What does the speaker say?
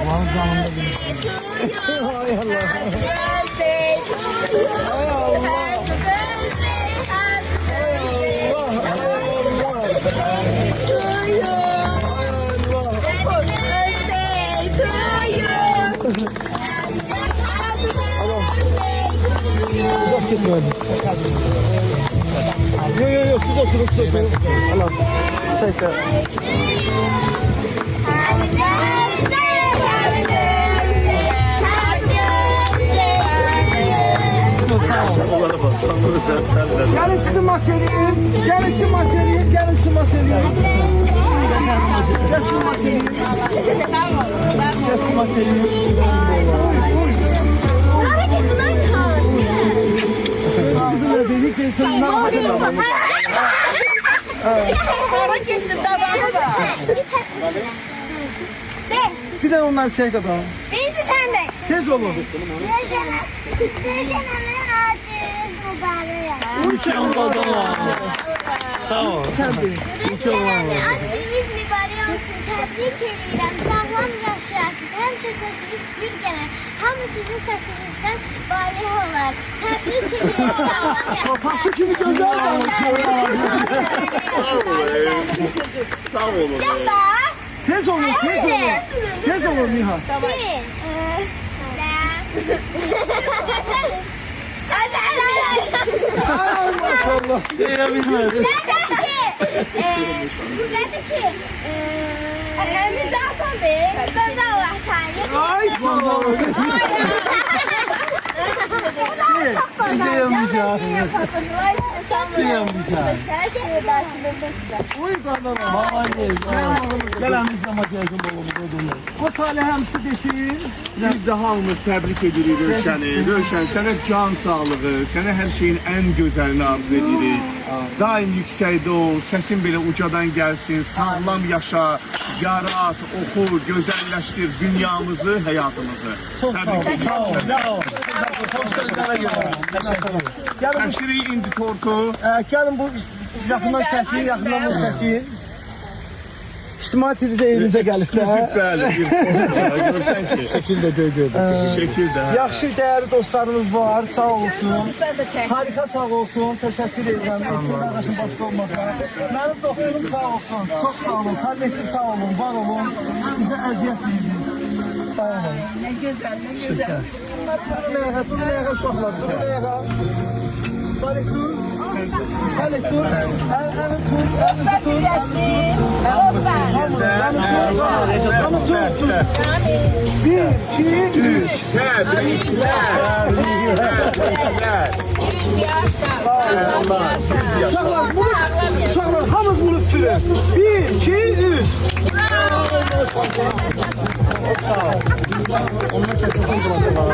Allah'ın canında bir. Hay Allah. Hay Allah. Uzak gitmeyin. Yok siz oturun siz oturun. Allah. Çekler. Gelin sizi maçeliyim. Gelin sizi maçeliyim. Gelin sizi maçeliyim. Gelsin maçeliyim. Gelsin maçeliyim. Bizim ödelik insanlar var. Hareketli tabağına da. Bir de onlar şey kadar. Birinci sende. Tez olun. Dürşen'in acıyız mübarek. Sağ ol. Sen de. Dürşen'in acıyız mübarek olsun. Tebrik ederim. Sağlam yaşayarsınız. Həmişə səsiniz gür gələr. Hamı sizin səsinizdən bari olar. Tebrik ederim. Sağlam yaşayarsınız. Pasta kimi gözler danışıyor. Sağ olun. Canda. Tez olun, tez olun. Tez olun Nihat. Ay maşallah. Diyebilmedim. Ay sağ olun. Diyemeyeceğim. Uy kanala. Gələmizdə makyajın babamız odurlar. O Salih həmsi desin. Biz de hamımız tebrik edirik Rövşəni. Rövşən, sənə can sağlığı, sənə hər şeyin ən gözəlini arzu edirik. Daim yüksəkdə ol, səsin belə ucadan gəlsin, sağlam yaşa, yarat, oxu, gözəlləşdir dünyamızı, həyatımızı. Çox sağ olun. Sağ olun. Sağ olun. Xoş gözlərə görə. Gəlin bu, Həmşiri indi tortu. gəlin bu yaxından çəkin, yaxından bunu çəkin. İctimai televizya evimizə gəlib də. Bəli, bir tortu. Görsən ki, Şəkildə gördüm. şəkildə. Yaxşı, dəyərli dostlarımız var, sağ olsun. Harika sağ olsun, təşəkkür edirəm. Eksin qardaşım başda olmaqla. Mənim doktorum sağ olsun, çox sağ olun. Karnetlim sağ olun, var olun. Bizə əziyyət verirsiniz. Sağ olun. Ne güzel, ne güzel. Durun ayağa uşaqlar, durun ayağa. Salih dur. Salih dur. Əli tur, əlinizi tur. Hamı tur. 1, 2, 3. Təbriklər. Təbriklər. Uşaqlar, uşaqlar, hamımız bunu tutuyoruz. 1, 2, 3. Onlar kesin bulandılar.